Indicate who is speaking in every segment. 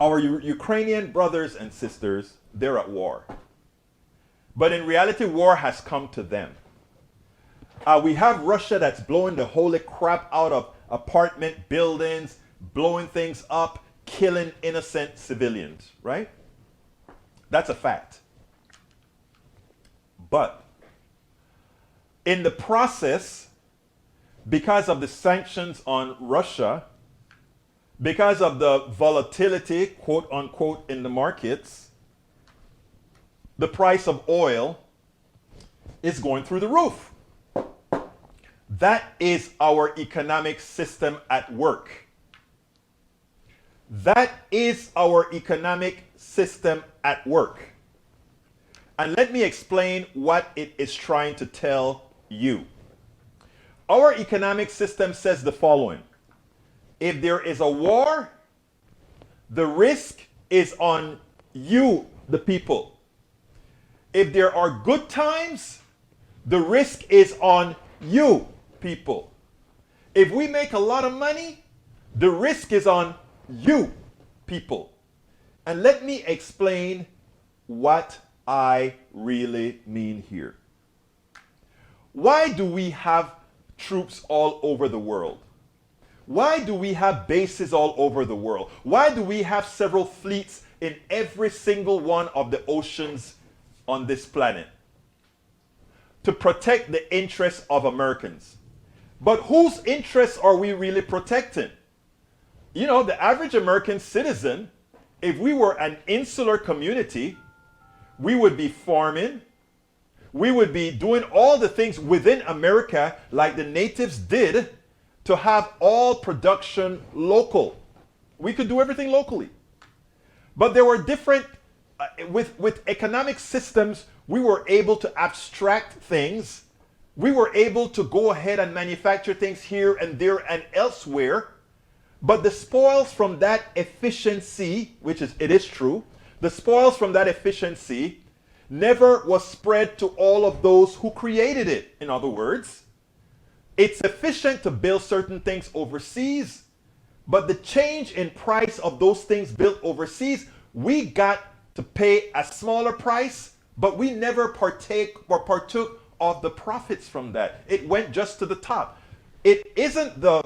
Speaker 1: Our Ukrainian brothers and sisters, they're at war. But in reality, war has come to them. We have Russia that's blowing the holy crap out of apartment buildings, blowing things up, killing innocent civilians, right? That's a fact. But in the process, because of the sanctions on Russia, because of the volatility, quote unquote, in the markets, the price of oil is going through the roof. That is our economic system at work. That is our economic system at work. And let me explain what it is trying to tell you. Our economic system says the following. If there is a war, the risk is on you, the people. If there are good times, the risk is on you, people. If we make a lot of money, the risk is on you, people. And let me explain what I really mean here. Why do we have troops all over the world? Why do we have bases all over the world? Why do we have several fleets in every single one of the oceans on this planet? To protect the interests of Americans. But whose interests are we really protecting? You know, the average American citizen, if we were an insular community, we would be farming, we would be doing all the things within America like the natives did to have all production local. We could do everything locally. But there were different, with economic systems, we were able to abstract things. We were able to go ahead and manufacture things here and there and elsewhere. But the spoils from that efficiency, it is true, the spoils from that efficiency never was spread to all of those who created it. In other words, it's efficient to build certain things overseas, but the change in price of those things built overseas, we got to pay a smaller price, but we never partook of the profits from that. It went just to the top. It isn't the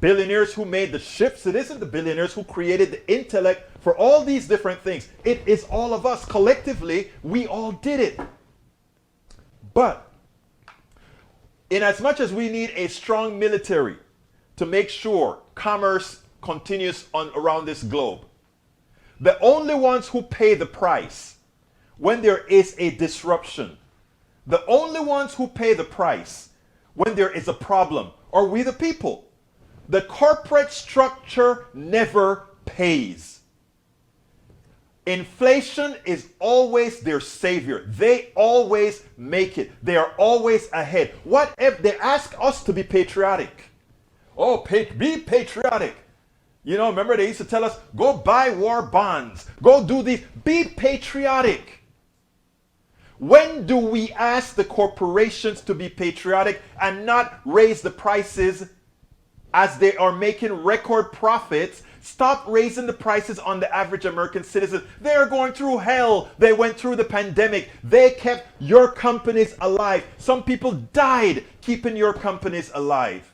Speaker 1: billionaires who made the ships. It isn't the billionaires who created the intellect for all these different things. It is all of us. Collectively, we all did it. But in as much as we need a strong military to make sure commerce continues around this globe, the only ones who pay the price when there is a disruption, the only ones who pay the price when there is a problem are we the people. The corporate structure never pays. Inflation is always their savior. They always make it. They are always ahead. What if they ask us to be patriotic? Oh, be patriotic. You know, remember they used to tell us, go buy war bonds. Go do these. Be patriotic. When do we ask the corporations to be patriotic and not raise the prices as they are making record profits? Stop raising the prices on the average American citizen. They are going through hell. They went through the pandemic. They kept your companies alive. Some people died keeping your companies alive.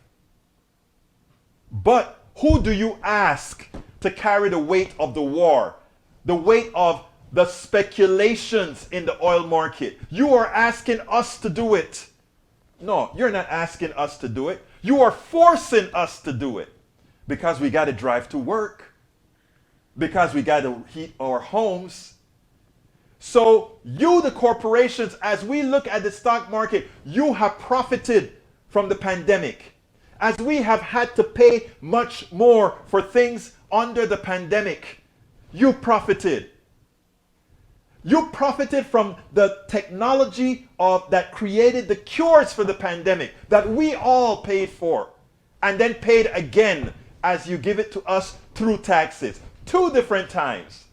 Speaker 1: But who do you ask to carry the weight of the war? The weight of the speculations in the oil market? You are asking us to do it. No, you're not asking us to do it. You are forcing us to do it. Because we got to drive to work. Because we got to heat our homes. So you, the corporations, as we look at the stock market, you have profited from the pandemic. As we have had to pay much more for things under the pandemic, you profited. You profited from the technology that created the cures for the pandemic that we all paid for and then paid again as you give it to us through taxes. 2 different times.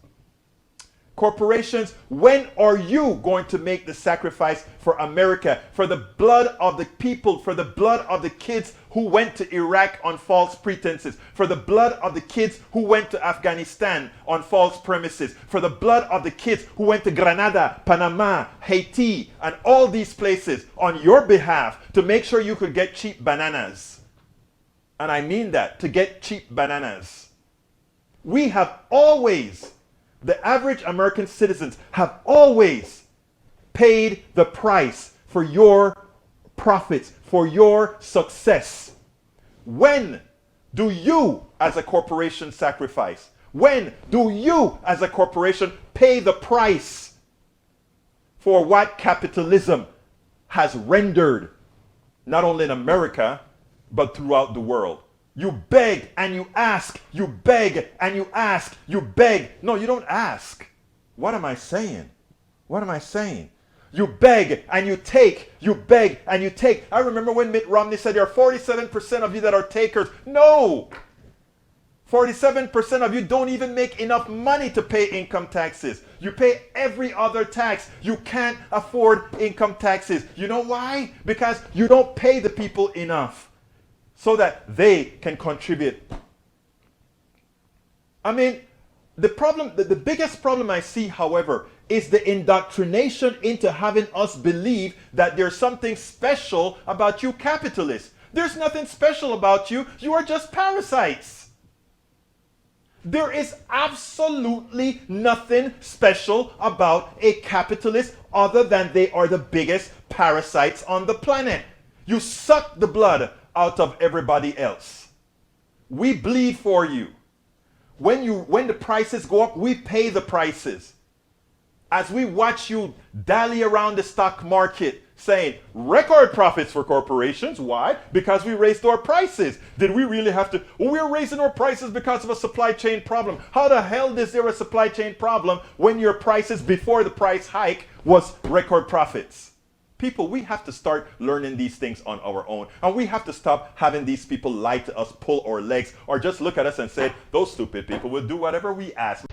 Speaker 1: Corporations, when are you going to make the sacrifice for America, for the blood of the people, for the blood of the kids who went to Iraq on false pretenses, for the blood of the kids who went to Afghanistan on false premises, for the blood of the kids who went to Grenada, Panama, Haiti, and all these places on your behalf to make sure you could get cheap bananas? And I mean that, to get cheap bananas. We have always, the average American citizens have always paid the price for your profits, for your success. When do you as a corporation sacrifice? When do you as a corporation pay the price for what capitalism has rendered, not only in America, but throughout the world? You beg and you ask, you beg and you ask, you beg. No, you don't ask. What am I saying? What am I saying? You beg and you take, you beg and you take. I remember when Mitt Romney said there are 47% of you that are takers. No! 47% of you don't even make enough money to pay income taxes. You pay every other tax. You can't afford income taxes. You know why? Because you don't pay the people enough so that they can contribute. I mean, the biggest problem I see, however, is the indoctrination into having us believe that there's something special about you capitalists. There's nothing special about you. You are just parasites. There is absolutely nothing special about a capitalist other than they are the biggest parasites on the planet. You suck the blood out of everybody else. We bleed for you. When the prices go up, we pay the prices. As we watch you dally around the stock market saying record profits for corporations. Why? Because we raised our prices. Did we really have to? Well, we're raising our prices because of a supply chain problem. How the hell is there a supply chain problem when your prices before the price hike was record profits? People, we have to start learning these things on our own. And we have to stop having these people lie to us, pull our legs, or just look at us and say, those stupid people will do whatever we ask.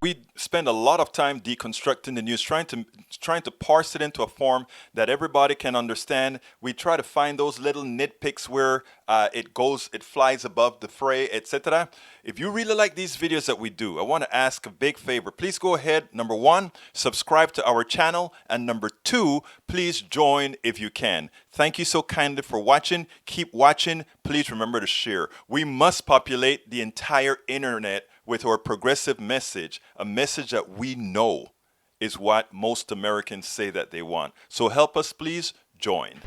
Speaker 1: We spend a lot of time deconstructing the news, trying to parse it into a form that everybody can understand. We try to find those little nitpicks where it flies above the fray, etc. If you really like these videos that we do, I want to ask a big favor. Please go ahead, number one, subscribe to our channel, and number two, please join if you can. Thank you so kindly for watching. Keep watching. Please remember to share. We must populate the entire internet with our progressive message, a message that we know is what most Americans say that they want. So help us, please join.